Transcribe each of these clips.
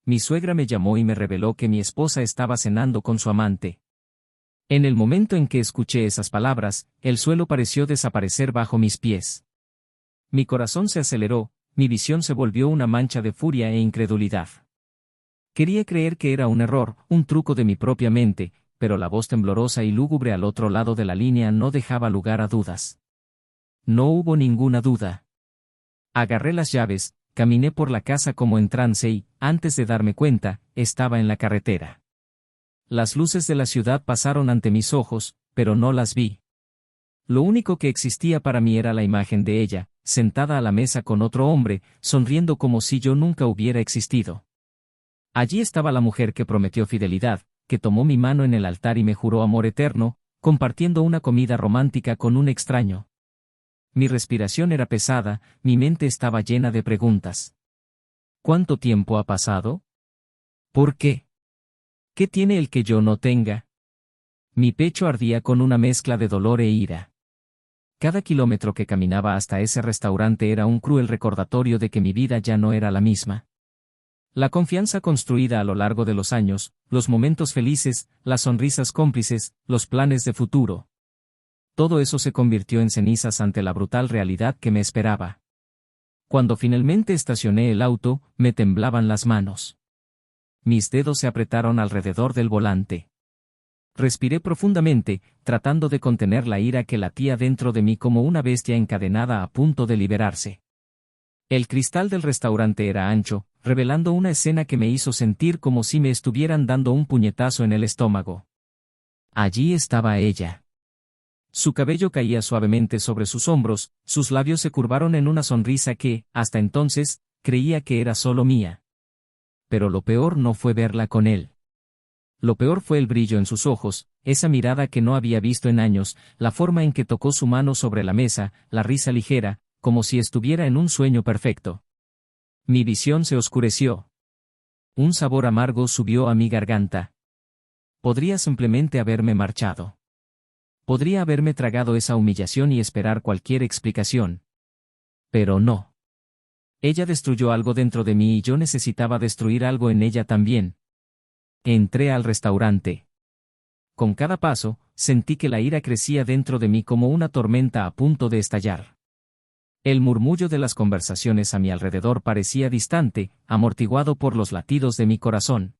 mi suegra me llamó y me reveló que mi esposa estaba cenando con su amante. En el momento en que escuché esas palabras, el suelo pareció desaparecer bajo mis pies. Mi corazón se aceleró, mi visión se volvió una mancha de furia e incredulidad. Quería creer que era un error, un truco de mi propia mente, pero la voz temblorosa y lúgubre al otro lado de la línea no dejaba lugar a dudas. No hubo ninguna duda. Agarré las llaves, caminé por la casa como en trance y, antes de darme cuenta, estaba en la carretera. Las luces de la ciudad pasaron ante mis ojos, pero no las vi. Lo único que existía para mí era la imagen de ella, sentada a la mesa con otro hombre, sonriendo como si yo nunca hubiera existido. Allí estaba la mujer que prometió fidelidad, que tomó mi mano en el altar y me juró amor eterno, compartiendo una comida romántica con un extraño. Mi respiración era pesada, mi mente estaba llena de preguntas. ¿Cuánto tiempo ha pasado? ¿Por qué? ¿Qué tiene el que yo no tenga? Mi pecho ardía con una mezcla de dolor e ira. Cada kilómetro que caminaba hasta ese restaurante era un cruel recordatorio de que mi vida ya no era la misma. La confianza construida a lo largo de los años, los momentos felices, las sonrisas cómplices, los planes de futuro. Todo eso se convirtió en cenizas ante la brutal realidad que me esperaba. Cuando finalmente estacioné el auto, me temblaban las manos. Mis dedos se apretaron alrededor del volante. Respiré profundamente, tratando de contener la ira que latía dentro de mí como una bestia encadenada a punto de liberarse. El cristal del restaurante era ancho, revelando una escena que me hizo sentir como si me estuvieran dando un puñetazo en el estómago. Allí estaba ella. Su cabello caía suavemente sobre sus hombros, sus labios se curvaron en una sonrisa que, hasta entonces, creía que era solo mía. Pero lo peor no fue verla con él. Lo peor fue el brillo en sus ojos, esa mirada que no había visto en años, la forma en que tocó su mano sobre la mesa, la risa ligera, como si estuviera en un sueño perfecto. Mi visión se oscureció. Un sabor amargo subió a mi garganta. Podría simplemente haberme marchado. Podría haberme tragado esa humillación y esperar cualquier explicación. Pero no. Ella destruyó algo dentro de mí y yo necesitaba destruir algo en ella también. Entré al restaurante. Con cada paso, sentí que la ira crecía dentro de mí como una tormenta a punto de estallar. El murmullo de las conversaciones a mi alrededor parecía distante, amortiguado por los latidos de mi corazón.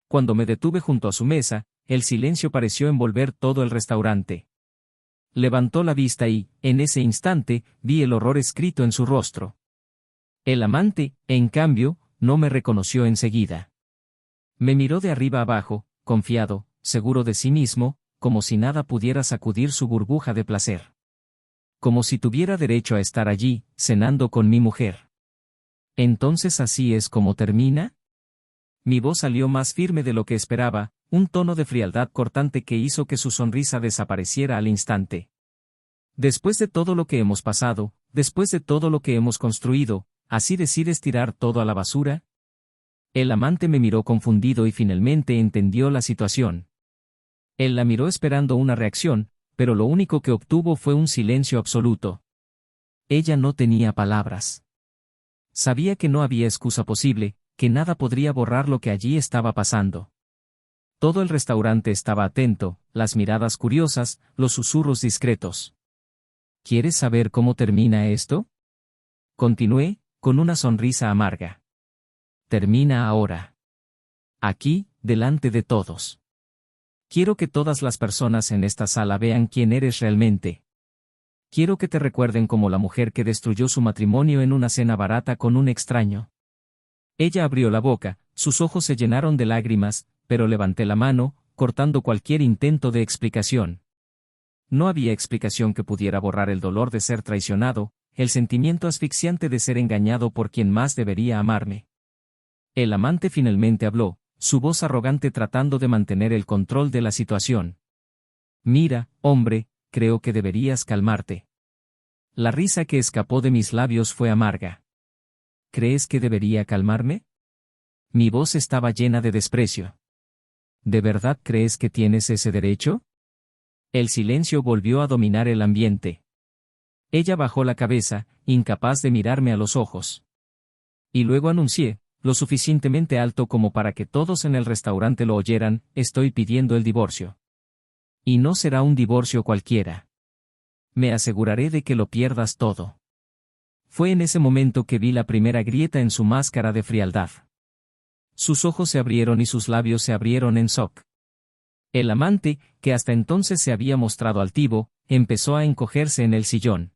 Cuando me detuve junto a su mesa, el silencio pareció envolver todo el restaurante. Levantó la vista y, en ese instante, vi el horror escrito en su rostro. El amante, en cambio, no me reconoció enseguida. Me miró de arriba abajo, confiado, seguro de sí mismo, como si nada pudiera sacudir su burbuja de placer. Como si tuviera derecho a estar allí, cenando con mi mujer. ¿Entonces así es como termina? Mi voz salió más firme de lo que esperaba, un tono de frialdad cortante que hizo que su sonrisa desapareciera al instante. Después de todo lo que hemos pasado, después de todo lo que hemos construido, ¿así decides tirar todo a la basura? El amante me miró confundido y finalmente entendió la situación. Él la miró esperando una reacción, pero lo único que obtuvo fue un silencio absoluto. Ella no tenía palabras. Sabía que no había excusa posible, que nada podría borrar lo que allí estaba pasando. Todo el restaurante estaba atento, las miradas curiosas, los susurros discretos. ¿Quieres saber cómo termina esto? Continué, con una sonrisa amarga. Termina ahora. Aquí, delante de todos. Quiero que todas las personas en esta sala vean quién eres realmente. Quiero que te recuerden como la mujer que destruyó su matrimonio en una cena barata con un extraño. Ella abrió la boca, sus ojos se llenaron de lágrimas, pero levanté la mano, cortando cualquier intento de explicación. No había explicación que pudiera borrar el dolor de ser traicionado, el sentimiento asfixiante de ser engañado por quien más debería amarme. El amante finalmente habló, su voz arrogante tratando de mantener el control de la situación. Mira, hombre, creo que deberías calmarte. La risa que escapó de mis labios fue amarga. ¿Crees que debería calmarme? Mi voz estaba llena de desprecio. ¿De verdad crees que tienes ese derecho? El silencio volvió a dominar el ambiente. Ella bajó la cabeza, incapaz de mirarme a los ojos. Y luego anuncié, lo suficientemente alto como para que todos en el restaurante lo oyeran: estoy pidiendo el divorcio. Y no será un divorcio cualquiera. Me aseguraré de que lo pierdas todo. Fue en ese momento que vi la primera grieta en su máscara de frialdad. Sus ojos se abrieron y sus labios se abrieron en shock. El amante, que hasta entonces se había mostrado altivo, empezó a encogerse en el sillón.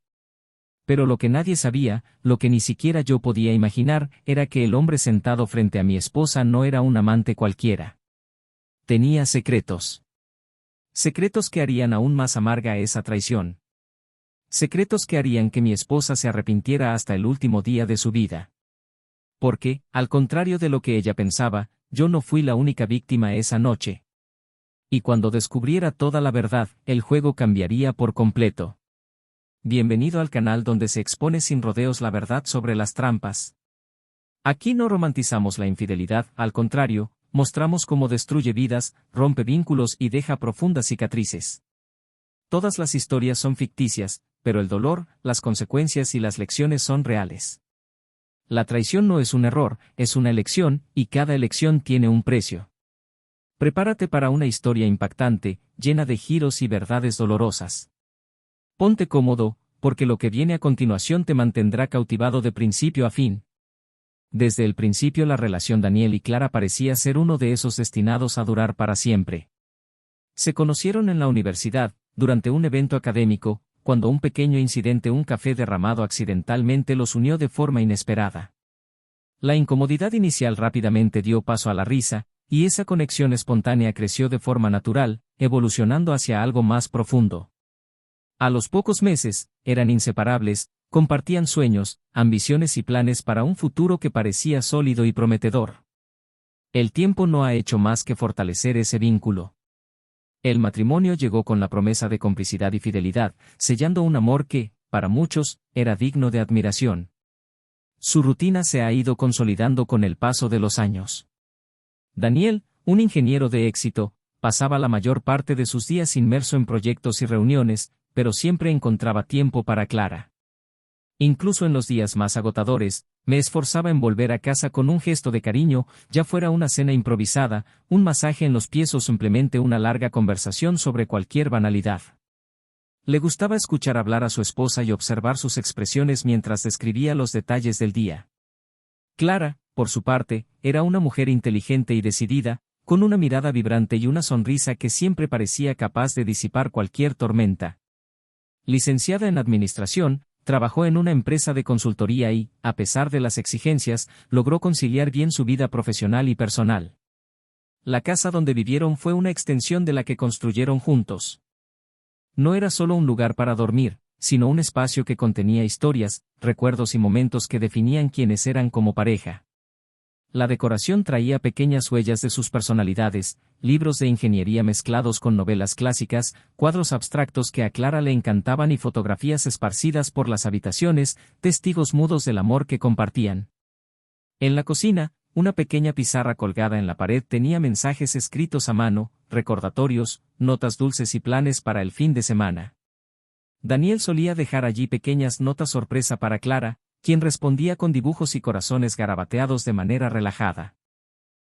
Pero lo que nadie sabía, lo que ni siquiera yo podía imaginar, era que el hombre sentado frente a mi esposa no era un amante cualquiera. Tenía secretos. Secretos que harían aún más amarga esa traición. Secretos que harían que mi esposa se arrepintiera hasta el último día de su vida. Porque, al contrario de lo que ella pensaba, yo no fui la única víctima esa noche. Y cuando descubriera toda la verdad, el juego cambiaría por completo. Bienvenido al canal donde se expone sin rodeos la verdad sobre las trampas. Aquí no romantizamos la infidelidad, al contrario, mostramos cómo destruye vidas, rompe vínculos y deja profundas cicatrices. Todas las historias son ficticias, pero el dolor, las consecuencias y las lecciones son reales. La traición no es un error, es una elección, y cada elección tiene un precio. Prepárate para una historia impactante, llena de giros y verdades dolorosas. Ponte cómodo, porque lo que viene a continuación te mantendrá cautivado de principio a fin. Desde el principio la relación Daniel y Clara parecía ser uno de esos destinados a durar para siempre. Se conocieron en la universidad, durante un evento académico, cuando un pequeño incidente, un café derramado accidentalmente, los unió de forma inesperada. La incomodidad inicial rápidamente dio paso a la risa, y esa conexión espontánea creció de forma natural, evolucionando hacia algo más profundo. A los pocos meses, eran inseparables, compartían sueños, ambiciones y planes para un futuro que parecía sólido y prometedor. El tiempo no ha hecho más que fortalecer ese vínculo. El matrimonio llegó con la promesa de complicidad y fidelidad, sellando un amor que, para muchos, era digno de admiración. Su rutina se ha ido consolidando con el paso de los años. Daniel, un ingeniero de éxito, pasaba la mayor parte de sus días inmerso en proyectos y reuniones, pero siempre encontraba tiempo para Clara. Incluso en los días más agotadores, me esforzaba en volver a casa con un gesto de cariño, ya fuera una cena improvisada, un masaje en los pies o simplemente una larga conversación sobre cualquier banalidad. Le gustaba escuchar hablar a su esposa y observar sus expresiones mientras describía los detalles del día. Clara, por su parte, era una mujer inteligente y decidida, con una mirada vibrante y una sonrisa que siempre parecía capaz de disipar cualquier tormenta. Licenciada en Administración, trabajó en una empresa de consultoría y, a pesar de las exigencias, logró conciliar bien su vida profesional y personal. La casa donde vivieron fue una extensión de la que construyeron juntos. No era solo un lugar para dormir, sino un espacio que contenía historias, recuerdos y momentos que definían quiénes eran como pareja. La decoración traía pequeñas huellas de sus personalidades, libros de ingeniería mezclados con novelas clásicas, cuadros abstractos que a Clara le encantaban y fotografías esparcidas por las habitaciones, testigos mudos del amor que compartían. En la cocina, una pequeña pizarra colgada en la pared tenía mensajes escritos a mano, recordatorios, notas dulces y planes para el fin de semana. Daniel solía dejar allí pequeñas notas sorpresa para Clara, quien respondía con dibujos y corazones garabateados de manera relajada.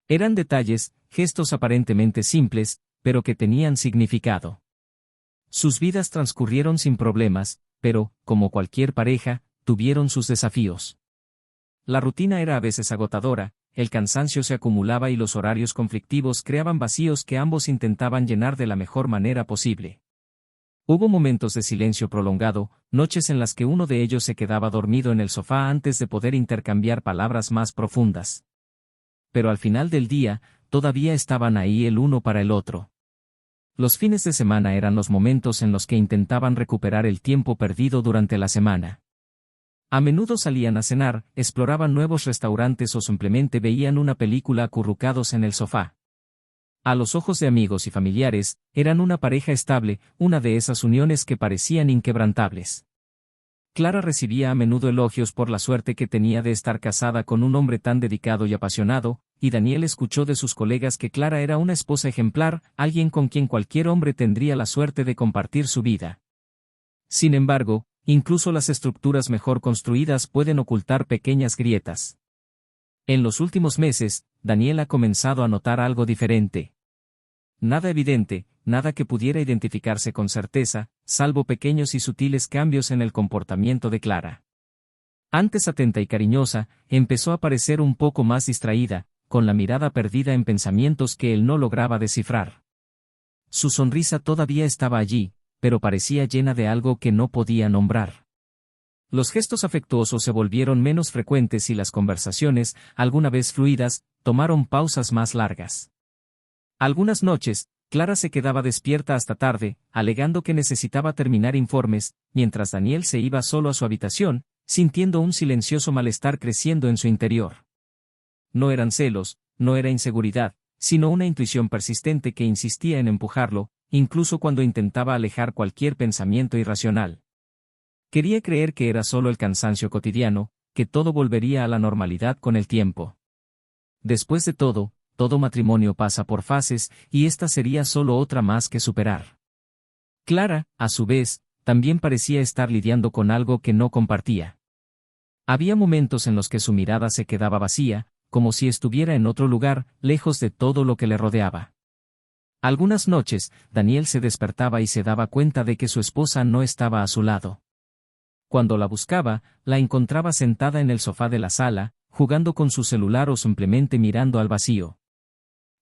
Eran detalles, gestos aparentemente simples, pero que tenían significado. Sus vidas transcurrieron sin problemas, pero, como cualquier pareja, tuvieron sus desafíos. La rutina era a veces agotadora, el cansancio se acumulaba y los horarios conflictivos creaban vacíos que ambos intentaban llenar de la mejor manera posible. Hubo momentos de silencio prolongado, noches en las que uno de ellos se quedaba dormido en el sofá antes de poder intercambiar palabras más profundas. Pero al final del día, todavía estaban ahí el uno para el otro. Los fines de semana eran los momentos en los que intentaban recuperar el tiempo perdido durante la semana. A menudo salían a cenar, exploraban nuevos restaurantes o simplemente veían una película acurrucados en el sofá. A los ojos de amigos y familiares, eran una pareja estable, una de esas uniones que parecían inquebrantables. Clara recibía a menudo elogios por la suerte que tenía de estar casada con un hombre tan dedicado y apasionado, y Daniel escuchó de sus colegas que Clara era una esposa ejemplar, alguien con quien cualquier hombre tendría la suerte de compartir su vida. Sin embargo, incluso las estructuras mejor construidas pueden ocultar pequeñas grietas. En los últimos meses, Daniel ha comenzado a notar algo diferente. Nada evidente, nada que pudiera identificarse con certeza, salvo pequeños y sutiles cambios en el comportamiento de Clara. Antes atenta y cariñosa, empezó a parecer un poco más distraída, con la mirada perdida en pensamientos que él no lograba descifrar. Su sonrisa todavía estaba allí, pero parecía llena de algo que no podía nombrar. Los gestos afectuosos se volvieron menos frecuentes y las conversaciones, alguna vez fluidas, tomaron pausas más largas. Algunas noches, Clara se quedaba despierta hasta tarde, alegando que necesitaba terminar informes, mientras Daniel se iba solo a su habitación, sintiendo un silencioso malestar creciendo en su interior. No eran celos, no era inseguridad, sino una intuición persistente que insistía en empujarlo, incluso cuando intentaba alejar cualquier pensamiento irracional. Quería creer que era solo el cansancio cotidiano, que todo volvería a la normalidad con el tiempo. Después de todo matrimonio pasa por fases, y esta sería solo otra más que superar. Clara, a su vez, también parecía estar lidiando con algo que no compartía. Había momentos en los que su mirada se quedaba vacía, como si estuviera en otro lugar, lejos de todo lo que le rodeaba. Algunas noches, Daniel se despertaba y se daba cuenta de que su esposa no estaba a su lado. Cuando la buscaba, la encontraba sentada en el sofá de la sala, jugando con su celular o simplemente mirando al vacío.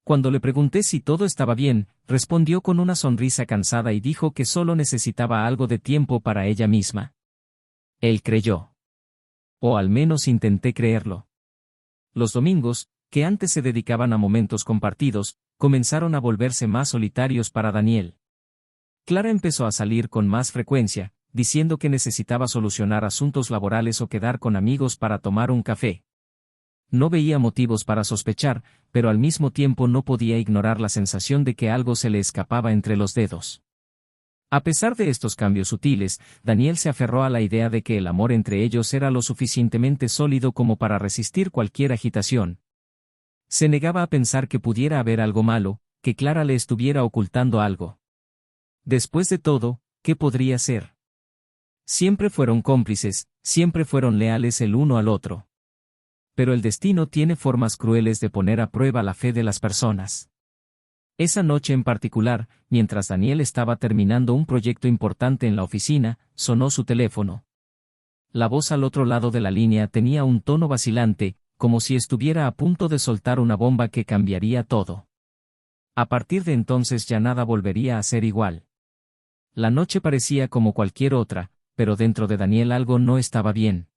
Cuando le pregunté si todo estaba bien, respondió con una sonrisa cansada y dijo que solo necesitaba algo de tiempo para ella misma. Él creyó. O al menos intenté creerlo. Los domingos, que antes se dedicaban a momentos compartidos, comenzaron a volverse más solitarios para Daniel. Clara empezó a salir con más frecuencia, diciendo que necesitaba solucionar asuntos laborales o quedar con amigos para tomar un café. No veía motivos para sospechar, pero al mismo tiempo no podía ignorar la sensación de que algo se le escapaba entre los dedos. A pesar de estos cambios sutiles, Daniel se aferró a la idea de que el amor entre ellos era lo suficientemente sólido como para resistir cualquier agitación. Se negaba a pensar que pudiera haber algo malo, que Clara le estuviera ocultando algo. Después de todo, ¿qué podría ser? Siempre fueron cómplices, siempre fueron leales el uno al otro. Pero el destino tiene formas crueles de poner a prueba la fe de las personas. Esa noche en particular, mientras Daniel estaba terminando un proyecto importante en la oficina, sonó su teléfono. La voz al otro lado de la línea tenía un tono vacilante, como si estuviera a punto de soltar una bomba que cambiaría todo. A partir de entonces ya nada volvería a ser igual. La noche parecía como cualquier otra, pero dentro de Daniel algo no estaba bien.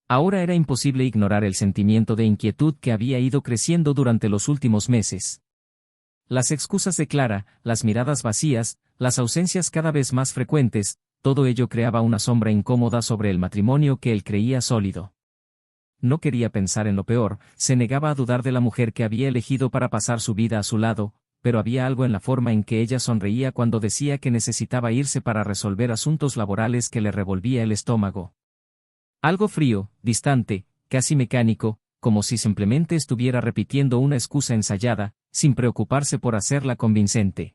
Ahora era imposible ignorar el sentimiento de inquietud que había ido creciendo durante los últimos meses. Las excusas de Clara, las miradas vacías, las ausencias cada vez más frecuentes, todo ello creaba una sombra incómoda sobre el matrimonio que él creía sólido. No quería pensar en lo peor, se negaba a dudar de la mujer que había elegido para pasar su vida a su lado, pero había algo en la forma en que ella sonreía cuando decía que necesitaba irse para resolver asuntos laborales que le revolvía el estómago. Algo frío, distante, casi mecánico, como si simplemente estuviera repitiendo una excusa ensayada, sin preocuparse por hacerla convincente.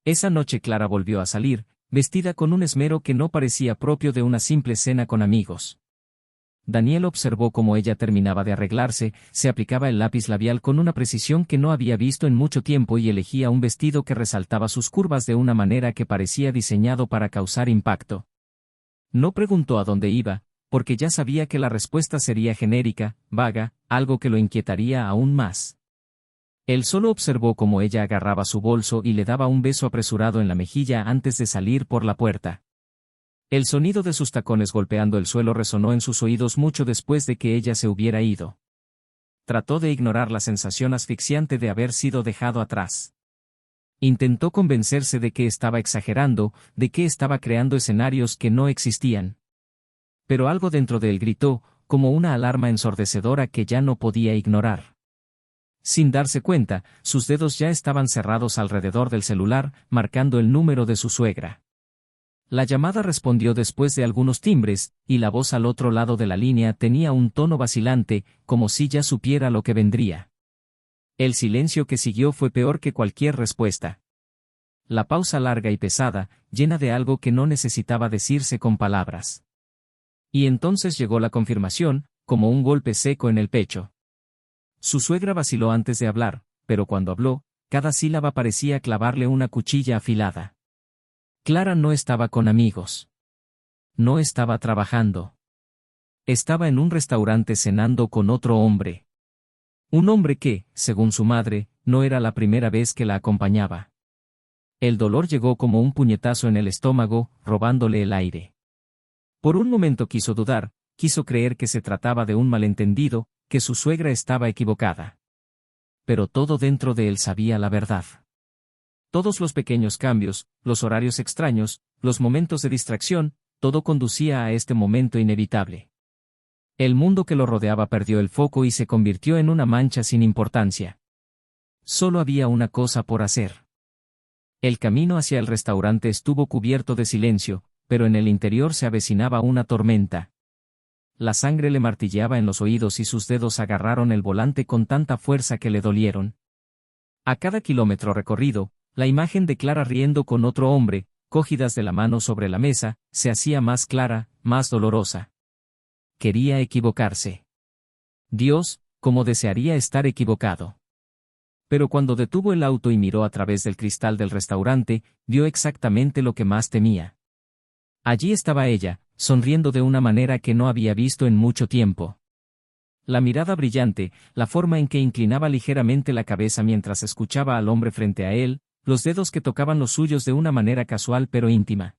Esa noche Clara volvió a salir, vestida con un esmero que no parecía propio de una simple cena con amigos. Daniel observó cómo ella terminaba de arreglarse, se aplicaba el lápiz labial con una precisión que no había visto en mucho tiempo y elegía un vestido que resaltaba sus curvas de una manera que parecía diseñado para causar impacto. No preguntó a dónde iba, porque ya sabía que la respuesta sería genérica, vaga, algo que lo inquietaría aún más. Él solo observó cómo ella agarraba su bolso y le daba un beso apresurado en la mejilla antes de salir por la puerta. El sonido de sus tacones golpeando el suelo resonó en sus oídos mucho después de que ella se hubiera ido. Trató de ignorar la sensación asfixiante de haber sido dejado atrás. Intentó convencerse de que estaba exagerando, de que estaba creando escenarios que no existían. Pero algo dentro de él gritó, como una alarma ensordecedora que ya no podía ignorar. Sin darse cuenta, sus dedos ya estaban cerrados alrededor del celular, marcando el número de su suegra. La llamada respondió después de algunos timbres, y la voz al otro lado de la línea tenía un tono vacilante, como si ya supiera lo que vendría. El silencio que siguió fue peor que cualquier respuesta. La pausa larga y pesada, llena de algo que no necesitaba decirse con palabras. Y entonces llegó la confirmación, como un golpe seco en el pecho. Su suegra vaciló antes de hablar, pero cuando habló, cada sílaba parecía clavarle una cuchilla afilada. Clara no estaba con amigos. No estaba trabajando. Estaba en un restaurante cenando con otro hombre. Un hombre que, según su madre, no era la primera vez que la acompañaba. El dolor llegó como un puñetazo en el estómago, robándole el aire. Por un momento quiso dudar, quiso creer que se trataba de un malentendido, que su suegra estaba equivocada. Pero todo dentro de él sabía la verdad. Todos los pequeños cambios, los horarios extraños, los momentos de distracción, todo conducía a este momento inevitable. El mundo que lo rodeaba perdió el foco y se convirtió en una mancha sin importancia. Solo había una cosa por hacer. El camino hacia el restaurante estuvo cubierto de silencio, pero en el interior se avecinaba una tormenta. La sangre le martilleaba en los oídos y sus dedos agarraron el volante con tanta fuerza que le dolieron. A cada kilómetro recorrido, la imagen de Clara riendo con otro hombre, cogidas de la mano sobre la mesa, se hacía más clara, más dolorosa. Quería equivocarse. Dios, cómo desearía estar equivocado. Pero cuando detuvo el auto y miró a través del cristal del restaurante, vio exactamente lo que más temía. Allí estaba ella, sonriendo de una manera que no había visto en mucho tiempo. La mirada brillante, la forma en que inclinaba ligeramente la cabeza mientras escuchaba al hombre frente a él, los dedos que tocaban los suyos de una manera casual pero íntima.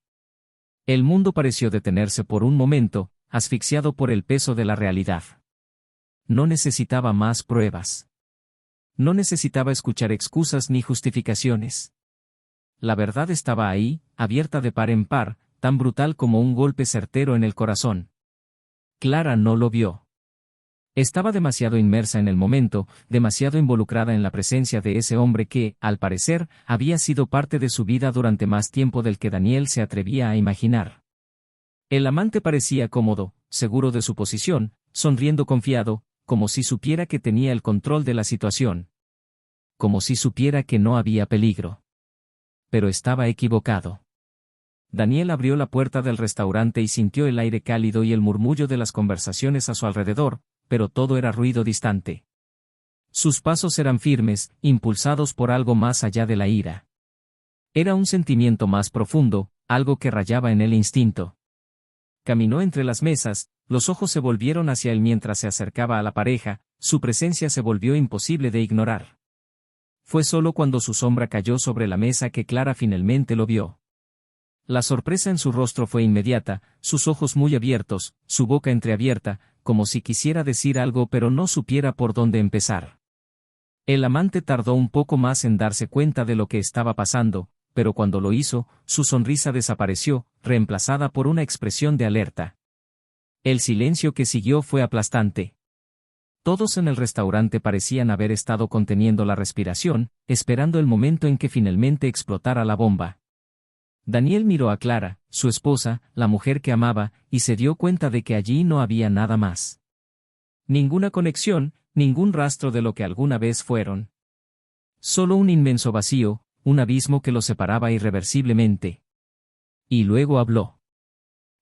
El mundo pareció detenerse por un momento, asfixiado por el peso de la realidad. No necesitaba más pruebas. No necesitaba escuchar excusas ni justificaciones. La verdad estaba ahí, abierta de par en par, tan brutal como un golpe certero en el corazón. Clara no lo vio. Estaba demasiado inmersa en el momento, demasiado involucrada en la presencia de ese hombre que, al parecer, había sido parte de su vida durante más tiempo del que Daniel se atrevía a imaginar. El amante parecía cómodo, seguro de su posición, sonriendo confiado, como si supiera que tenía el control de la situación. Como si supiera que no había peligro. Pero estaba equivocado. Daniel abrió la puerta del restaurante y sintió el aire cálido y el murmullo de las conversaciones a su alrededor, pero todo era ruido distante. Sus pasos eran firmes, impulsados por algo más allá de la ira. Era un sentimiento más profundo, algo que rayaba en el instinto. Caminó entre las mesas, los ojos se volvieron hacia él mientras se acercaba a la pareja, su presencia se volvió imposible de ignorar. Fue solo cuando su sombra cayó sobre la mesa que Clara finalmente lo vio. La sorpresa en su rostro fue inmediata, sus ojos muy abiertos, su boca entreabierta, como si quisiera decir algo pero no supiera por dónde empezar. El amante tardó un poco más en darse cuenta de lo que estaba pasando, pero cuando lo hizo, su sonrisa desapareció, reemplazada por una expresión de alerta. El silencio que siguió fue aplastante. Todos en el restaurante parecían haber estado conteniendo la respiración, esperando el momento en que finalmente explotara la bomba. Daniel miró a Clara, su esposa, la mujer que amaba, y se dio cuenta de que allí no había nada más. Ninguna conexión, ningún rastro de lo que alguna vez fueron. Solo un inmenso vacío, un abismo que los separaba irreversiblemente. Y luego habló.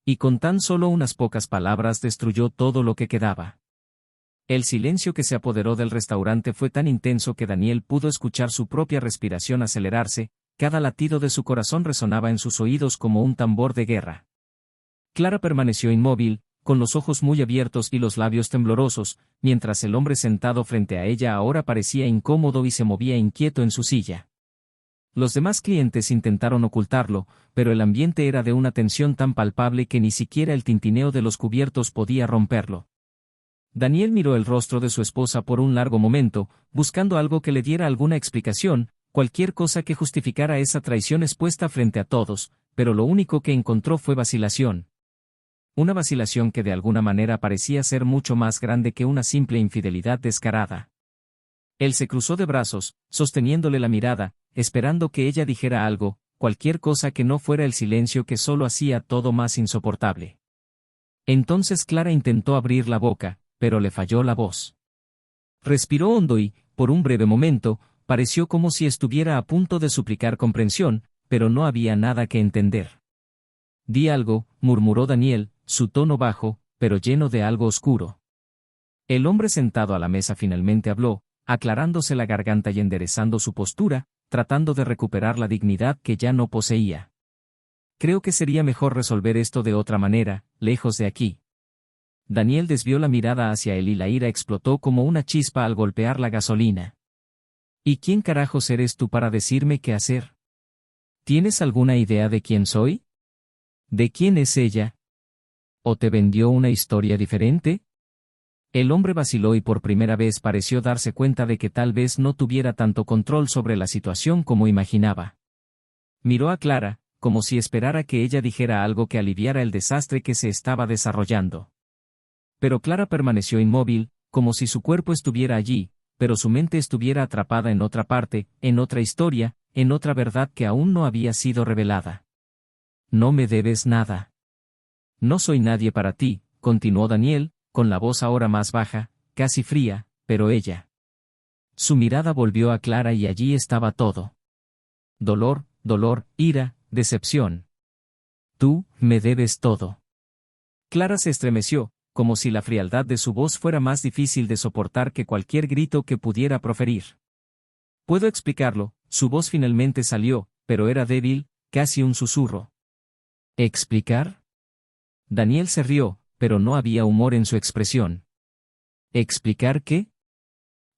Y con tan solo unas pocas palabras destruyó todo lo que quedaba. El silencio que se apoderó del restaurante fue tan intenso que Daniel pudo escuchar su propia respiración acelerarse, cada latido de su corazón resonaba en sus oídos como un tambor de guerra. Clara permaneció inmóvil, con los ojos muy abiertos y los labios temblorosos, mientras el hombre sentado frente a ella ahora parecía incómodo y se movía inquieto en su silla. Los demás clientes intentaron ocultarlo, pero el ambiente era de una tensión tan palpable que ni siquiera el tintineo de los cubiertos podía romperlo. Daniel miró el rostro de su esposa por un largo momento, buscando algo que le diera alguna explicación, cualquier cosa que justificara esa traición expuesta frente a todos, pero lo único que encontró fue vacilación. Una vacilación que de alguna manera parecía ser mucho más grande que una simple infidelidad descarada. Él se cruzó de brazos, sosteniéndole la mirada, esperando que ella dijera algo, cualquier cosa que no fuera el silencio que solo hacía todo más insoportable. Entonces Clara intentó abrir la boca, pero le falló la voz. Respiró hondo y, por un breve momento, pareció como si estuviera a punto de suplicar comprensión, pero no había nada que entender. «Di algo», murmuró Daniel, su tono bajo, pero lleno de algo oscuro. El hombre sentado a la mesa finalmente habló, aclarándose la garganta y enderezando su postura, tratando de recuperar la dignidad que ya no poseía. Creo que sería mejor resolver esto de otra manera, lejos de aquí. Daniel desvió la mirada hacia él y la ira explotó como una chispa al golpear la gasolina. ¿Y quién carajos eres tú para decirme qué hacer? ¿Tienes alguna idea de quién soy? ¿De quién es ella? ¿O te vendió una historia diferente? El hombre vaciló y por primera vez pareció darse cuenta de que tal vez no tuviera tanto control sobre la situación como imaginaba. Miró a Clara, como si esperara que ella dijera algo que aliviara el desastre que se estaba desarrollando. Pero Clara permaneció inmóvil, como si su cuerpo estuviera allí, pero su mente estuviera atrapada en otra parte, en otra historia, en otra verdad que aún no había sido revelada. No me debes nada. No soy nadie para ti, continuó Daniel, con la voz ahora más baja, casi fría, pero ella. Su mirada volvió a Clara y allí estaba todo. Dolor, ira, decepción. Tú, me debes todo. Clara se estremeció, como si la frialdad de su voz fuera más difícil de soportar que cualquier grito que pudiera proferir. Puedo explicarlo, su voz finalmente salió, pero era débil, casi un susurro. ¿Explicar? Daniel se rió, pero no había humor en su expresión. ¿Explicar qué?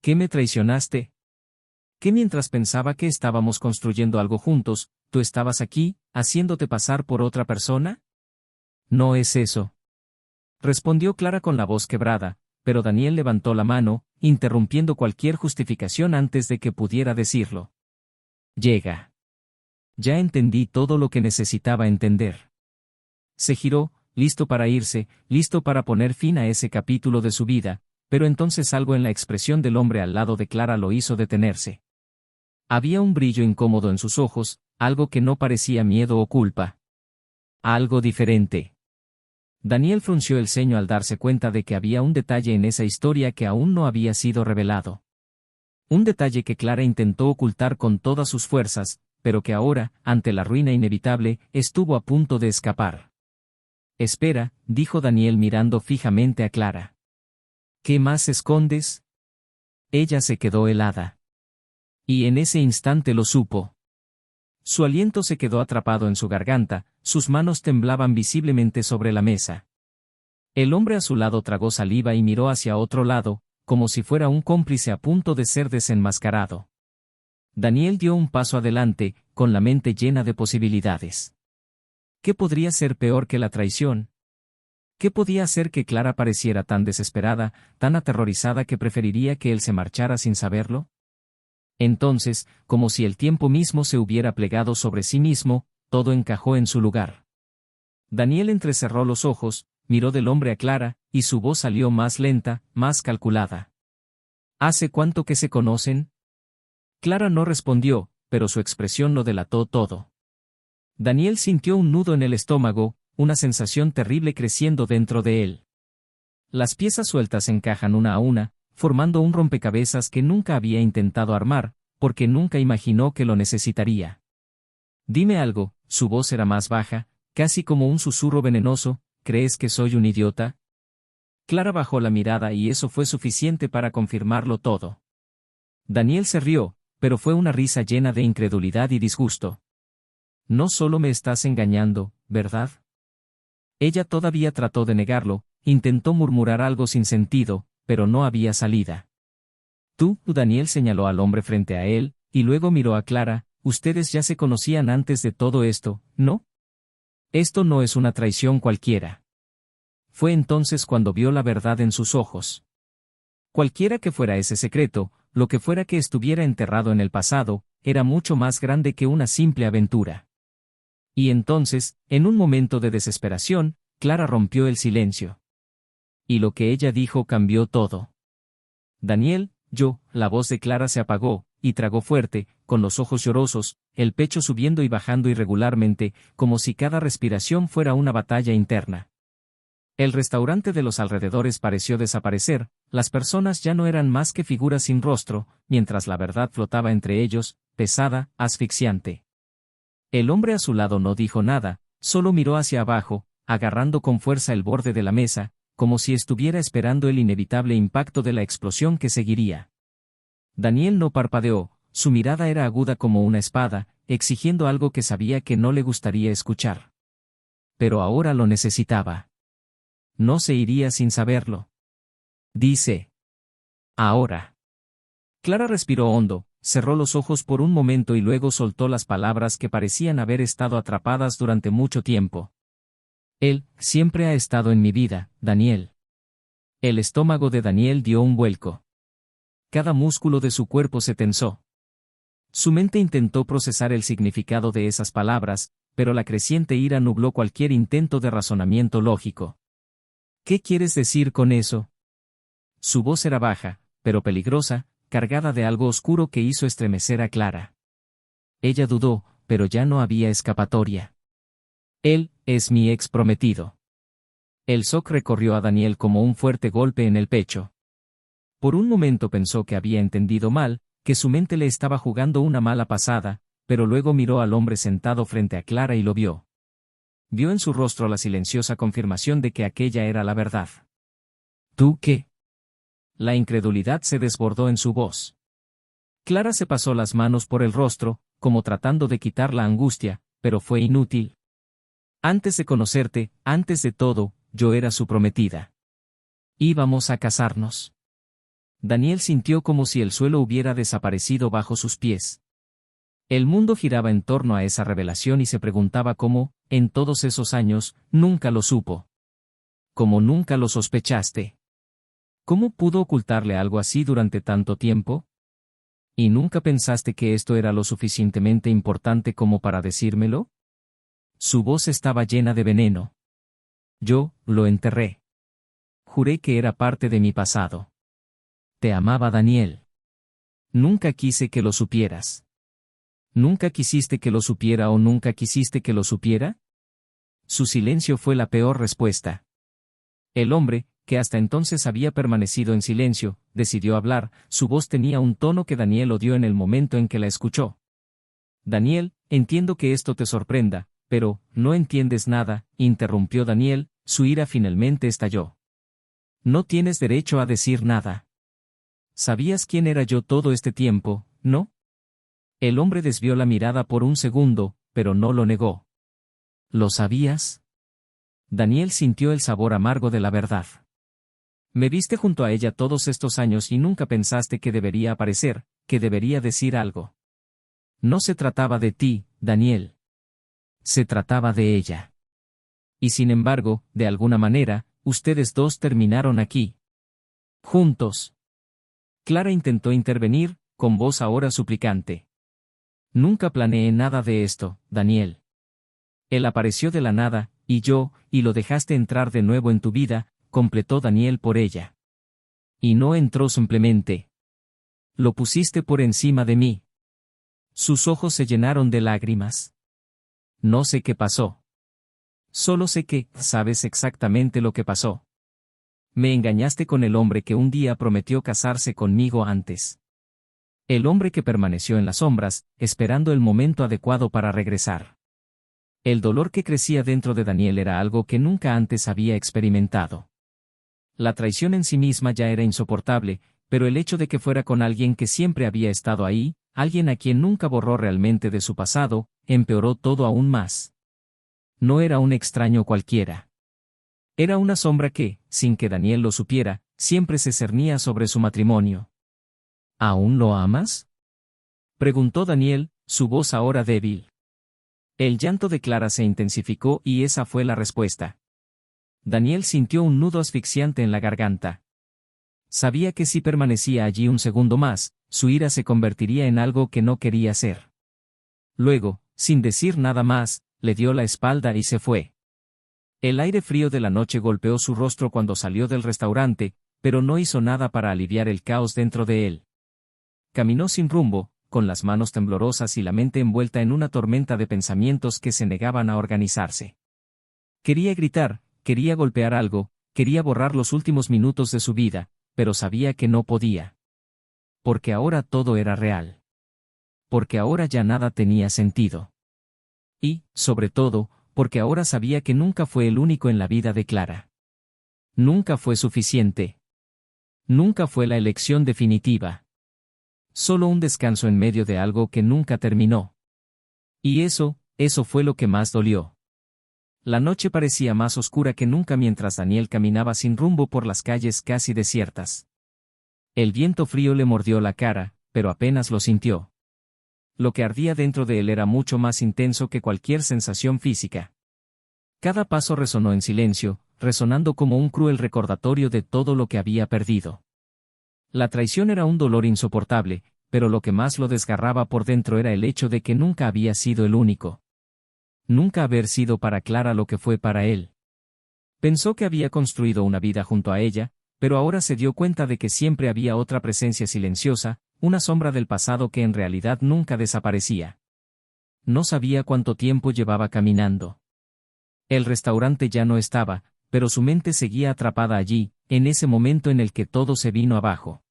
¿Qué me traicionaste? ¿Que mientras pensaba que estábamos construyendo algo juntos, tú estabas aquí, haciéndote pasar por otra persona? No es eso. Respondió Clara con la voz quebrada, pero Daniel levantó la mano, interrumpiendo cualquier justificación antes de que pudiera decirlo. Llega. Ya entendí todo lo que necesitaba entender. Se giró, listo para irse, listo para poner fin a ese capítulo de su vida, pero entonces algo en la expresión del hombre al lado de Clara lo hizo detenerse. Había un brillo incómodo en sus ojos, algo que no parecía miedo o culpa. Algo diferente. Daniel frunció el ceño al darse cuenta de que había un detalle en esa historia que aún no había sido revelado. Un detalle que Clara intentó ocultar con todas sus fuerzas, pero que ahora, ante la ruina inevitable, estuvo a punto de escapar. Espera, dijo Daniel mirando fijamente a Clara. ¿Qué más escondes? Ella se quedó helada. Y en ese instante lo supo. Su aliento se quedó atrapado en su garganta, sus manos temblaban visiblemente sobre la mesa. El hombre a su lado tragó saliva y miró hacia otro lado, como si fuera un cómplice a punto de ser desenmascarado. Daniel dio un paso adelante, con la mente llena de posibilidades. ¿Qué podría ser peor que la traición? ¿Qué podía hacer que Clara pareciera tan desesperada, tan aterrorizada que preferiría que él se marchara sin saberlo? Entonces, como si el tiempo mismo se hubiera plegado sobre sí mismo, todo encajó en su lugar. Daniel entrecerró los ojos, miró del hombre a Clara, y su voz salió más lenta, más calculada. ¿Hace cuánto que se conocen? Clara no respondió, pero su expresión lo delató todo. Daniel sintió un nudo en el estómago, una sensación terrible creciendo dentro de él. Las piezas sueltas encajan una a una, formando un rompecabezas que nunca había intentado armar, porque nunca imaginó que lo necesitaría. Dime algo, su voz era más baja, casi como un susurro venenoso, ¿crees que soy un idiota? Clara bajó la mirada y eso fue suficiente para confirmarlo todo. Daniel se rió, pero fue una risa llena de incredulidad y disgusto. No solo me estás engañando, ¿verdad? Ella todavía trató de negarlo, intentó murmurar algo sin sentido, pero no había salida. Daniel señaló al hombre frente a él, y luego miró a Clara, ustedes ya se conocían antes de todo esto, ¿no? Esto no es una traición cualquiera. Fue entonces cuando vio la verdad en sus ojos. Cualquiera que fuera ese secreto, lo que fuera que estuviera enterrado en el pasado, era mucho más grande que una simple aventura. Y entonces, en un momento de desesperación, Clara rompió el silencio. Y lo que ella dijo cambió todo. Daniel, la voz de Clara se apagó, y tragó fuerte, con los ojos llorosos, el pecho subiendo y bajando irregularmente, como si cada respiración fuera una batalla interna. El restaurante de los alrededores pareció desaparecer, las personas ya no eran más que figuras sin rostro, mientras la verdad flotaba entre ellos, pesada, asfixiante. El hombre a su lado no dijo nada, solo miró hacia abajo, agarrando con fuerza el borde de la mesa, como si estuviera esperando el inevitable impacto de la explosión que seguiría. Daniel no parpadeó, su mirada era aguda como una espada, exigiendo algo que sabía que no le gustaría escuchar. Pero ahora lo necesitaba. No se iría sin saberlo. Dice. Ahora. Clara respiró hondo, cerró los ojos por un momento y luego soltó las palabras que parecían haber estado atrapadas durante mucho tiempo. Él siempre ha estado en mi vida, Daniel. El estómago de Daniel dio un vuelco. Cada músculo de su cuerpo se tensó. Su mente intentó procesar el significado de esas palabras, pero la creciente ira nubló cualquier intento de razonamiento lógico. ¿Qué quieres decir con eso? Su voz era baja, pero peligrosa, cargada de algo oscuro que hizo estremecer a Clara. Ella dudó, pero ya no había escapatoria. Él es mi ex prometido. El shock recorrió a Daniel como un fuerte golpe en el pecho. Por un momento pensó que había entendido mal, que su mente le estaba jugando una mala pasada, pero luego miró al hombre sentado frente a Clara y lo vio. Vio en su rostro la silenciosa confirmación de que aquella era la verdad. ¿Tú qué? La incredulidad se desbordó en su voz. Clara se pasó las manos por el rostro, como tratando de quitar la angustia, pero fue inútil. Antes de conocerte, antes de todo, yo era su prometida. Íbamos a casarnos. Daniel sintió como si el suelo hubiera desaparecido bajo sus pies. El mundo giraba en torno a esa revelación y se preguntaba cómo, en todos esos años, nunca lo supo. ¿Cómo nunca lo sospechaste? ¿Cómo pudo ocultarle algo así durante tanto tiempo? ¿Y nunca pensaste que esto era lo suficientemente importante como para decírmelo? Su voz estaba llena de veneno. Yo lo enterré. Juré que era parte de mi pasado. Te amaba, Daniel. Nunca quise que lo supieras. ¿Nunca quisiste que lo supiera o nunca quisiste que lo supiera? Su silencio fue la peor respuesta. El hombre, que hasta entonces había permanecido en silencio, decidió hablar. Su voz tenía un tono que Daniel odió en el momento en que la escuchó. Daniel, entiendo que esto te sorprenda, pero, no entiendes nada, interrumpió Daniel, su ira finalmente estalló. No tienes derecho a decir nada. ¿Sabías quién era yo todo este tiempo, no? El hombre desvió la mirada por un segundo, pero no lo negó. ¿Lo sabías? Daniel sintió el sabor amargo de la verdad. Me viste junto a ella todos estos años y nunca pensaste que debería aparecer, que debería decir algo. No se trataba de ti, Daniel. Se trataba de ella. Y sin embargo, de alguna manera, ustedes dos terminaron aquí. Juntos. Clara intentó intervenir, con voz ahora suplicante. Nunca planeé nada de esto, Daniel. Él apareció de la nada, y lo dejaste entrar de nuevo en tu vida, completó Daniel por ella. Y no entró simplemente. Lo pusiste por encima de mí. Sus ojos se llenaron de lágrimas. No sé qué pasó. Solo sé que, sabes exactamente lo que pasó. Me engañaste con el hombre que un día prometió casarse conmigo antes. El hombre que permaneció en las sombras, esperando el momento adecuado para regresar. El dolor que crecía dentro de Daniel era algo que nunca antes había experimentado. La traición en sí misma ya era insoportable, pero el hecho de que fuera con alguien que siempre había estado ahí, alguien a quien nunca borró realmente de su pasado, empeoró todo aún más. No era un extraño cualquiera. Era una sombra que, sin que Daniel lo supiera, siempre se cernía sobre su matrimonio. ¿Aún lo amas? Preguntó Daniel, su voz ahora débil. El llanto de Clara se intensificó y esa fue la respuesta. Daniel sintió un nudo asfixiante en la garganta. Sabía que si permanecía allí un segundo más, su ira se convertiría en algo que no quería ser. Luego, sin decir nada más, le dio la espalda y se fue. El aire frío de la noche golpeó su rostro cuando salió del restaurante, pero no hizo nada para aliviar el caos dentro de él. Caminó sin rumbo, con las manos temblorosas y la mente envuelta en una tormenta de pensamientos que se negaban a organizarse. Quería gritar, quería golpear algo, quería borrar los últimos minutos de su vida, pero sabía que no podía. Porque ahora todo era real. Porque ahora ya nada tenía sentido. Y, sobre todo, porque ahora sabía que nunca fue el único en la vida de Clara. Nunca fue suficiente. Nunca fue la elección definitiva. Solo un descanso en medio de algo que nunca terminó. Y eso fue lo que más dolió. La noche parecía más oscura que nunca mientras Daniel caminaba sin rumbo por las calles casi desiertas. El viento frío le mordió la cara, pero apenas lo sintió. Lo que ardía dentro de él era mucho más intenso que cualquier sensación física. Cada paso resonó en silencio, resonando como un cruel recordatorio de todo lo que había perdido. La traición era un dolor insoportable, pero lo que más lo desgarraba por dentro era el hecho de que nunca había sido el único. Nunca haber sido para Clara lo que fue para él. Pensó que había construido una vida junto a ella, pero ahora se dio cuenta de que siempre había otra presencia silenciosa, una sombra del pasado que en realidad nunca desaparecía. No sabía cuánto tiempo llevaba caminando. El restaurante ya no estaba, pero su mente seguía atrapada allí, en ese momento en el que todo se vino abajo.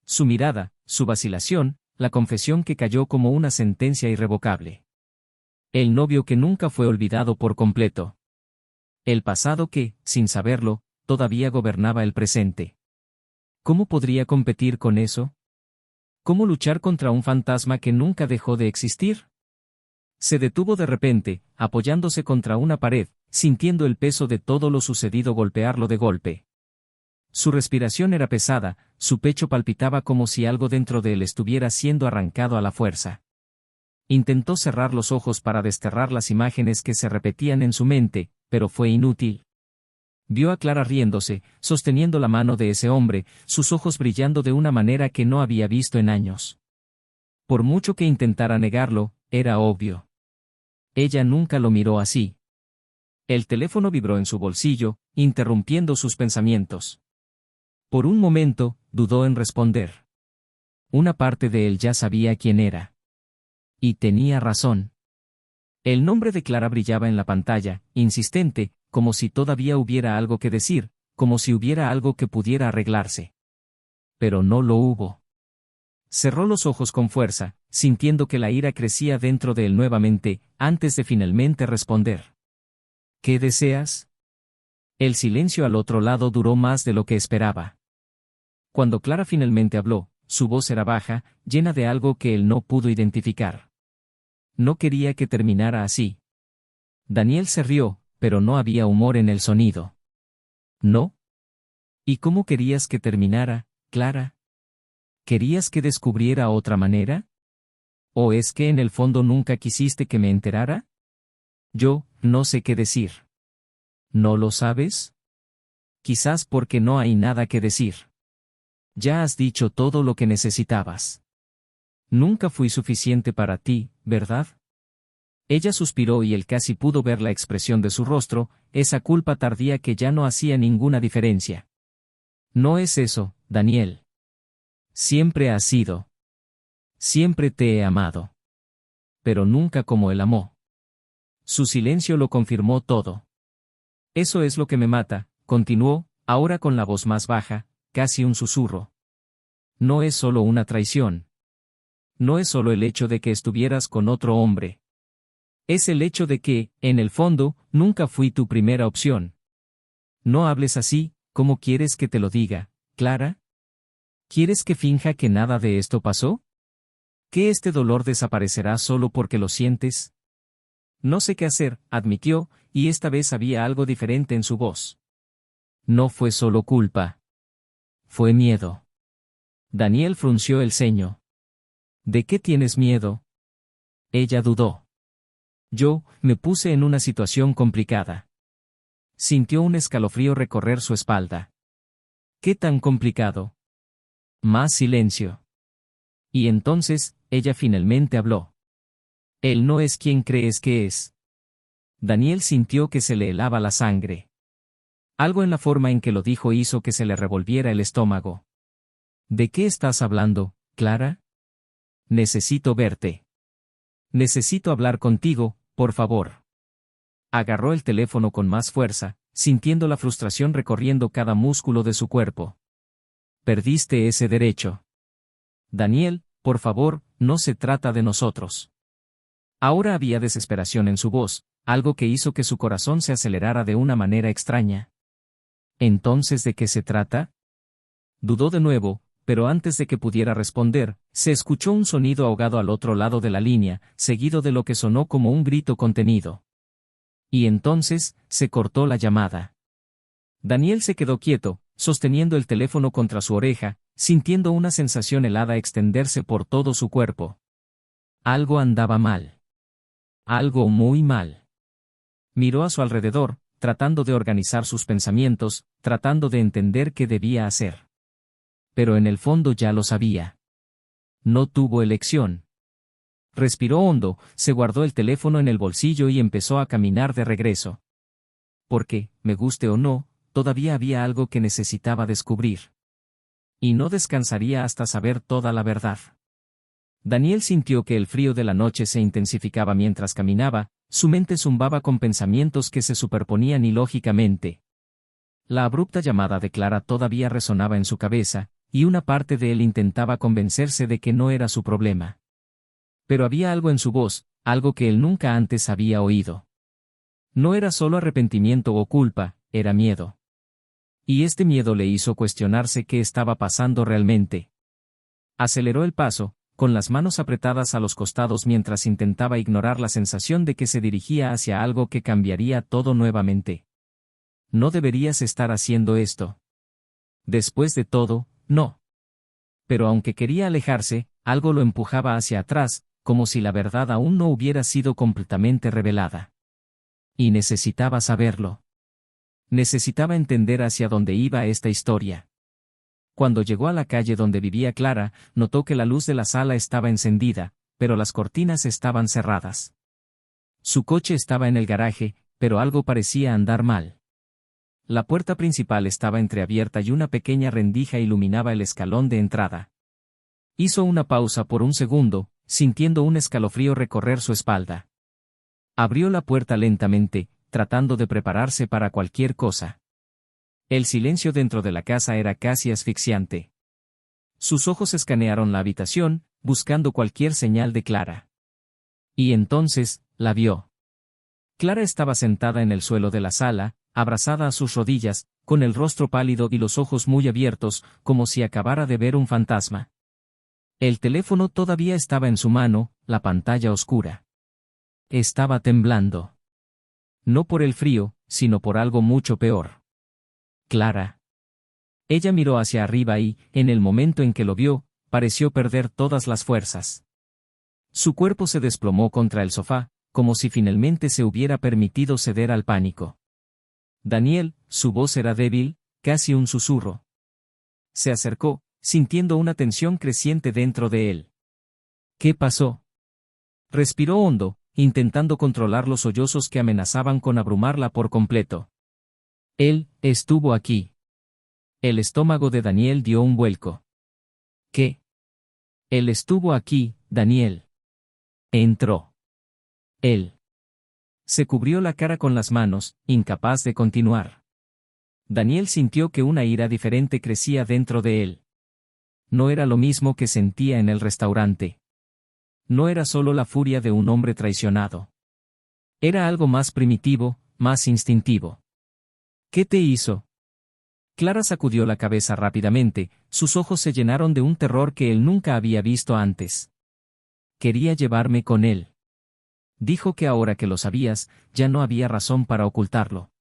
Su mirada, su vacilación, la confesión que cayó como una sentencia irrevocable. El novio que nunca fue olvidado por completo. El pasado que, sin saberlo, todavía gobernaba el presente. ¿Cómo podría competir con eso? ¿Cómo luchar contra un fantasma que nunca dejó de existir? Se detuvo de repente, apoyándose contra una pared, sintiendo el peso de todo lo sucedido golpearlo de golpe. Su respiración era pesada, su pecho palpitaba como si algo dentro de él estuviera siendo arrancado a la fuerza. Intentó cerrar los ojos para desterrar las imágenes que se repetían en su mente, pero fue inútil. Vio a Clara riéndose, sosteniendo la mano de ese hombre, sus ojos brillando de una manera que no había visto en años. Por mucho que intentara negarlo, era obvio. Ella nunca lo miró así. El teléfono vibró en su bolsillo, interrumpiendo sus pensamientos. Por un momento, dudó en responder. Una parte de él ya sabía quién era. Y tenía razón. El nombre de Clara brillaba en la pantalla, insistente, como si todavía hubiera algo que decir, como si hubiera algo que pudiera arreglarse. Pero no lo hubo. Cerró los ojos con fuerza, sintiendo que la ira crecía dentro de él nuevamente, antes de finalmente responder. ¿Qué deseas? El silencio al otro lado duró más de lo que esperaba. Cuando Clara finalmente habló, su voz era baja, llena de algo que él no pudo identificar. No quería que terminara así. Daniel se rió, pero no había humor en el sonido. ¿No? ¿Y cómo querías que terminara, Clara? ¿Querías que descubriera otra manera? ¿O es que en el fondo nunca quisiste que me enterara? Yo, no sé qué decir. ¿No lo sabes? Quizás porque no hay nada que decir. Ya has dicho todo lo que necesitabas. Nunca fui suficiente para ti, ¿verdad? Ella suspiró y él casi pudo ver la expresión de su rostro, esa culpa tardía que ya no hacía ninguna diferencia. No es eso, Daniel. Siempre has sido. Siempre te he amado. Pero nunca como él amó. Su silencio lo confirmó todo. Eso es lo que me mata, continuó, ahora con la voz más baja, casi un susurro. No es solo una traición. No es solo el hecho de que estuvieras con otro hombre. Es el hecho de que, en el fondo, nunca fui tu primera opción. No hables así, ¿cómo quieres que te lo diga, Clara? ¿Quieres que finja que nada de esto pasó? ¿Que este dolor desaparecerá solo porque lo sientes? No sé qué hacer, admitió, y esta vez había algo diferente en su voz. No fue solo culpa. Fue miedo. Daniel frunció el ceño. ¿De qué tienes miedo? Ella dudó. Yo, me puse en una situación complicada. Sintió un escalofrío recorrer su espalda. ¿Qué tan complicado? Más silencio. Y entonces, ella finalmente habló. Él no es quien crees que es. Daniel sintió que se le helaba la sangre. Algo en la forma en que lo dijo hizo que se le revolviera el estómago. ¿De qué estás hablando, Clara? Necesito verte. Necesito hablar contigo, por favor. Agarró el teléfono con más fuerza, sintiendo la frustración recorriendo cada músculo de su cuerpo. Perdiste ese derecho. Daniel, por favor, no se trata de nosotros. Ahora había desesperación en su voz, algo que hizo que su corazón se acelerara de una manera extraña. ¿Entonces de qué se trata? Dudó de nuevo, pero antes de que pudiera responder, se escuchó un sonido ahogado al otro lado de la línea, seguido de lo que sonó como un grito contenido. Y entonces, se cortó la llamada. Daniel se quedó quieto, sosteniendo el teléfono contra su oreja, sintiendo una sensación helada extenderse por todo su cuerpo. Algo andaba mal. Algo muy mal. Miró a su alrededor, tratando de organizar sus pensamientos, tratando de entender qué debía hacer. Pero en el fondo ya lo sabía. No tuvo elección. Respiró hondo, se guardó el teléfono en el bolsillo y empezó a caminar de regreso. Porque, me guste o no, todavía había algo que necesitaba descubrir. Y no descansaría hasta saber toda la verdad. Daniel sintió que el frío de la noche se intensificaba mientras caminaba, su mente zumbaba con pensamientos que se superponían ilógicamente. La abrupta llamada de Clara todavía resonaba en su cabeza, y una parte de él intentaba convencerse de que no era su problema. Pero había algo en su voz, algo que él nunca antes había oído. No era solo arrepentimiento o culpa, era miedo. Y este miedo le hizo cuestionarse qué estaba pasando realmente. Aceleró el paso, con las manos apretadas a los costados mientras intentaba ignorar la sensación de que se dirigía hacia algo que cambiaría todo nuevamente. No deberías estar haciendo esto. Después de todo, no. Pero aunque quería alejarse, algo lo empujaba hacia atrás, como si la verdad aún no hubiera sido completamente revelada. Y necesitaba saberlo. Necesitaba entender hacia dónde iba esta historia. Cuando llegó a la calle donde vivía Clara, notó que la luz de la sala estaba encendida, pero las cortinas estaban cerradas. Su coche estaba en el garaje, pero algo parecía andar mal. La puerta principal estaba entreabierta y una pequeña rendija iluminaba el escalón de entrada. Hizo una pausa por un segundo, sintiendo un escalofrío recorrer su espalda. Abrió la puerta lentamente, tratando de prepararse para cualquier cosa. El silencio dentro de la casa era casi asfixiante. Sus ojos escanearon la habitación, buscando cualquier señal de Clara. Y entonces, la vio. Clara estaba sentada en el suelo de la sala, abrazada a sus rodillas, con el rostro pálido y los ojos muy abiertos, como si acabara de ver un fantasma. El teléfono todavía estaba en su mano, la pantalla oscura. Estaba temblando. No por el frío, sino por algo mucho peor. Clara. Ella miró hacia arriba y, en el momento en que lo vio, pareció perder todas las fuerzas. Su cuerpo se desplomó contra el sofá, como si finalmente se hubiera permitido ceder al pánico. Daniel, su voz era débil, casi un susurro. Se acercó, sintiendo una tensión creciente dentro de él. ¿Qué pasó? Respiró hondo, intentando controlar los sollozos que amenazaban con abrumarla por completo. Él estuvo aquí. El estómago de Daniel dio un vuelco. ¿Qué? Él estuvo aquí, Daniel. Entró. Él. Se cubrió la cara con las manos, incapaz de continuar. Daniel sintió que una ira diferente crecía dentro de él. No era lo mismo que sentía en el restaurante. No era solo la furia de un hombre traicionado. Era algo más primitivo, más instintivo. ¿Qué te hizo? Clara sacudió la cabeza rápidamente, sus ojos se llenaron de un terror que él nunca había visto antes. Quería llevarme con él. Dijo que ahora que lo sabías, ya no había razón para ocultarlo.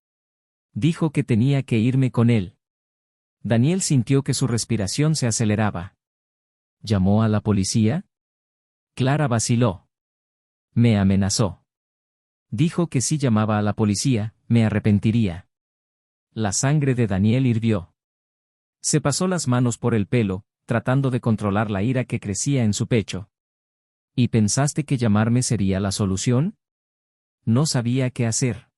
Dijo que tenía que irme con él. Daniel sintió que su respiración se aceleraba. ¿Llamó a la policía? Clara vaciló. Me amenazó. Dijo que si llamaba a la policía, me arrepentiría. La sangre de Daniel hirvió. Se pasó las manos por el pelo, tratando de controlar la ira que crecía en su pecho. ¿Y pensaste que llamarme sería la solución? No sabía qué hacer.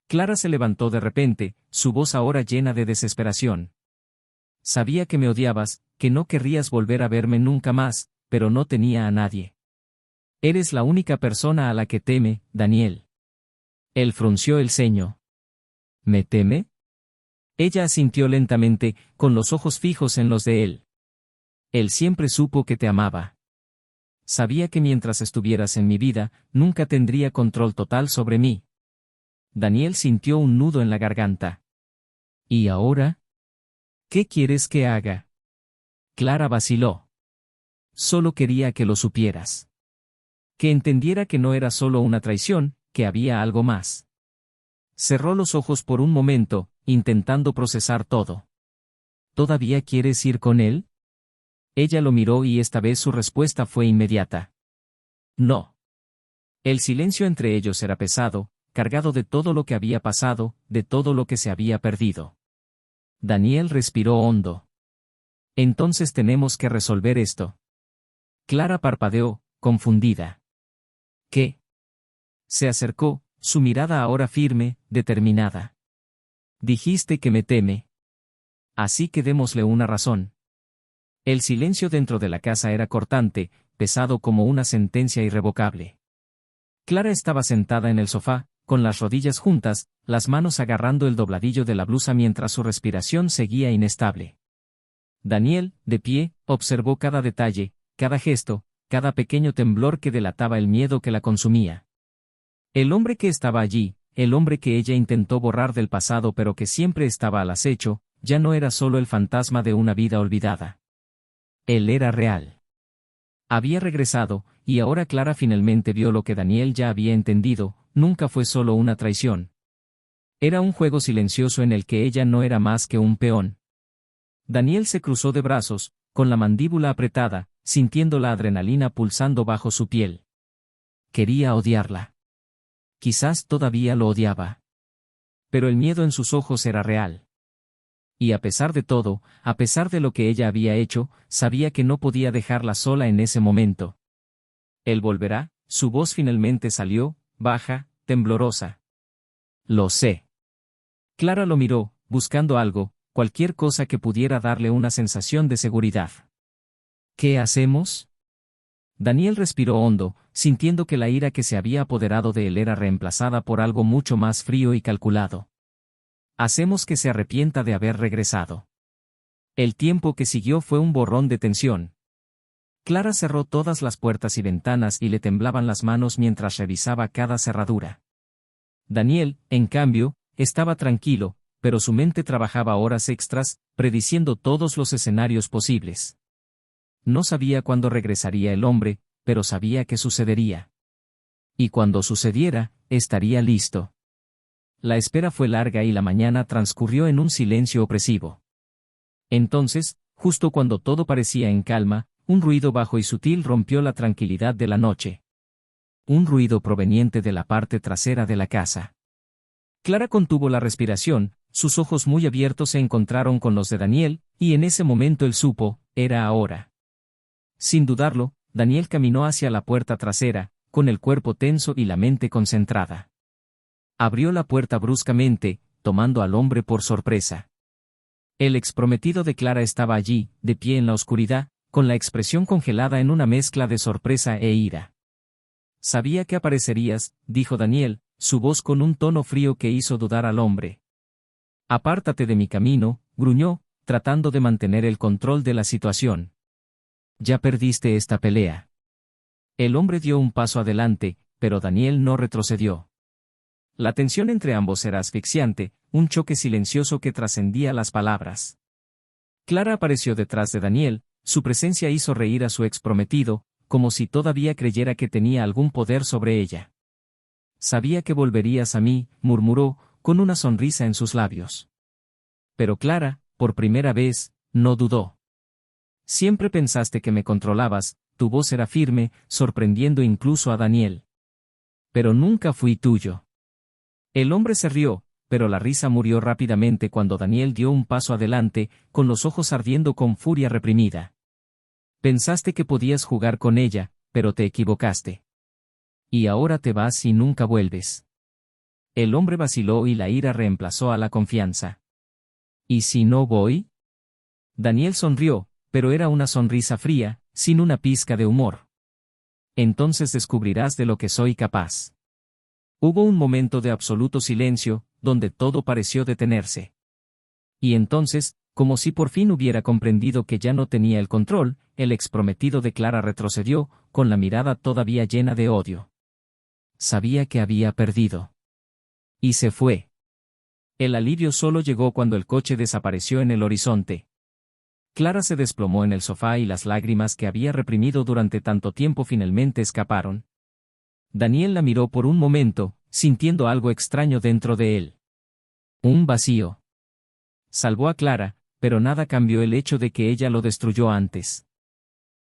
Clara se levantó de repente, su voz ahora llena de desesperación. Sabía que me odiabas, que no querrías volver a verme nunca más, pero no tenía a nadie. Eres la única persona a la que teme, Daniel. Él frunció el ceño. ¿Me teme? Ella asintió lentamente, con los ojos fijos en los de él. Él siempre supo que te amaba. Sabía que mientras estuvieras en mi vida, nunca tendría control total sobre mí. Daniel sintió un nudo en la garganta. ¿Y ahora? ¿Qué quieres que haga? Clara vaciló. Solo quería que lo supieras. Que entendiera que no era solo una traición, que había algo más. Cerró los ojos por un momento, intentando procesar todo. ¿Todavía quieres ir con él? Ella lo miró y esta vez su respuesta fue inmediata. No. El silencio entre ellos era pesado, cargado de todo lo que había pasado, de todo lo que se había perdido. Daniel respiró hondo. Entonces tenemos que resolver esto. Clara parpadeó, confundida. ¿Qué? Se acercó, su mirada ahora firme, determinada. Dijiste que me teme. Así que démosle una razón. El silencio dentro de la casa era cortante, pesado como una sentencia irrevocable. Clara estaba sentada en el sofá, con las rodillas juntas, las manos agarrando el dobladillo de la blusa mientras su respiración seguía inestable. Daniel, de pie, observó cada detalle, cada gesto, cada pequeño temblor que delataba el miedo que la consumía. El hombre que estaba allí, el hombre que ella intentó borrar del pasado pero que siempre estaba al acecho, ya no era solo el fantasma de una vida olvidada. Él era real. Había regresado, y ahora Clara finalmente vio lo que Daniel ya había entendido, nunca fue solo una traición. Era un juego silencioso en el que ella no era más que un peón. Daniel se cruzó de brazos, con la mandíbula apretada, sintiendo la adrenalina pulsando bajo su piel. Quería odiarla. Quizás todavía lo odiaba. Pero el miedo en sus ojos era real. Y a pesar de todo, a pesar de lo que ella había hecho, sabía que no podía dejarla sola en ese momento. Él volverá, su voz finalmente salió, baja, temblorosa. Lo sé. Clara lo miró, buscando algo, cualquier cosa que pudiera darle una sensación de seguridad. ¿Qué hacemos? Daniel respiró hondo, sintiendo que la ira que se había apoderado de él era reemplazada por algo mucho más frío y calculado. Hacemos que se arrepienta de haber regresado. El tiempo que siguió fue un borrón de tensión. Clara cerró todas las puertas y ventanas y le temblaban las manos mientras revisaba cada cerradura. Daniel, en cambio, estaba tranquilo, pero su mente trabajaba horas extras, prediciendo todos los escenarios posibles. No sabía cuándo regresaría el hombre, pero sabía que sucedería. Y cuando sucediera, estaría listo. La espera fue larga y la mañana transcurrió en un silencio opresivo. Entonces, justo cuando todo parecía en calma, un ruido bajo y sutil rompió la tranquilidad de la noche. Un ruido proveniente de la parte trasera de la casa. Clara contuvo la respiración, sus ojos muy abiertos se encontraron con los de Daniel, y en ese momento él supo, era ahora. Sin dudarlo, Daniel caminó hacia la puerta trasera, con el cuerpo tenso y la mente concentrada. Abrió la puerta bruscamente, tomando al hombre por sorpresa. El exprometido de Clara estaba allí, de pie en la oscuridad, con la expresión congelada en una mezcla de sorpresa e ira. Sabía que aparecerías, dijo Daniel, su voz con un tono frío que hizo dudar al hombre. Apártate de mi camino, gruñó, tratando de mantener el control de la situación. Ya perdiste esta pelea. El hombre dio un paso adelante, pero Daniel no retrocedió. La tensión entre ambos era asfixiante, un choque silencioso que trascendía las palabras. Clara apareció detrás de Daniel, su presencia hizo reír a su exprometido, como si todavía creyera que tenía algún poder sobre ella. Sabía que volverías a mí, murmuró, con una sonrisa en sus labios. Pero Clara, por primera vez, no dudó. Siempre pensaste que me controlabas, tu voz era firme, sorprendiendo incluso a Daniel. Pero nunca fui tuyo. El hombre se rió, pero la risa murió rápidamente cuando Daniel dio un paso adelante, con los ojos ardiendo con furia reprimida. Pensaste que podías jugar con ella, pero te equivocaste. Y ahora te vas y nunca vuelves. El hombre vaciló y la ira reemplazó a la confianza. ¿Y si no voy? Daniel sonrió, pero era una sonrisa fría, sin una pizca de humor. Entonces descubrirás de lo que soy capaz. Hubo un momento de absoluto silencio, donde todo pareció detenerse. Y entonces, como si por fin hubiera comprendido que ya no tenía el control, el exprometido de Clara retrocedió, con la mirada todavía llena de odio. Sabía que había perdido. Y se fue. El alivio solo llegó cuando el coche desapareció en el horizonte. Clara se desplomó en el sofá y las lágrimas que había reprimido durante tanto tiempo finalmente escaparon. Daniel la miró por un momento, sintiendo algo extraño dentro de él. Un vacío. Salvó a Clara, pero nada cambió el hecho de que ella lo destruyó antes.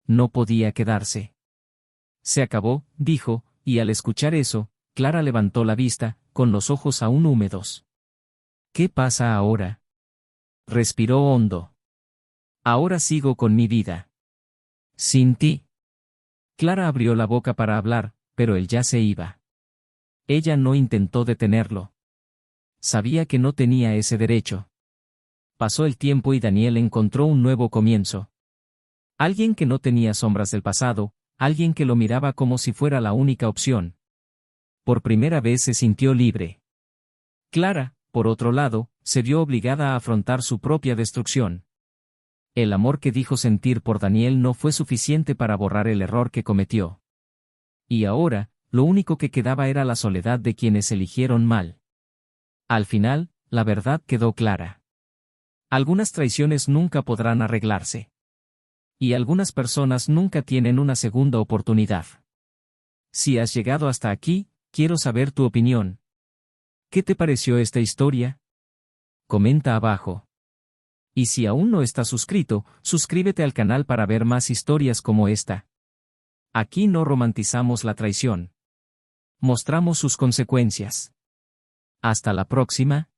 No podía quedarse. Se acabó, dijo, y al escuchar eso, Clara levantó la vista, con los ojos aún húmedos. ¿Qué pasa ahora? Respiró hondo. Ahora sigo con mi vida. Sin ti. Clara abrió la boca para hablar, pero él ya se iba. Ella no intentó detenerlo. Sabía que no tenía ese derecho. Pasó el tiempo y Daniel encontró un nuevo comienzo. Alguien que no tenía sombras del pasado, alguien que lo miraba como si fuera la única opción. Por primera vez se sintió libre. Clara, por otro lado, se vio obligada a afrontar su propia destrucción. El amor que dijo sentir por Daniel no fue suficiente para borrar el error que cometió. Y ahora, lo único que quedaba era la soledad de quienes eligieron mal. Al final, la verdad quedó clara. Algunas traiciones nunca podrán arreglarse. Y algunas personas nunca tienen una segunda oportunidad. Si has llegado hasta aquí, quiero saber tu opinión. ¿Qué te pareció esta historia? Comenta abajo. Y si aún no estás suscrito, suscríbete al canal para ver más historias como esta. Aquí no romantizamos la traición. Mostramos sus consecuencias. Hasta la próxima.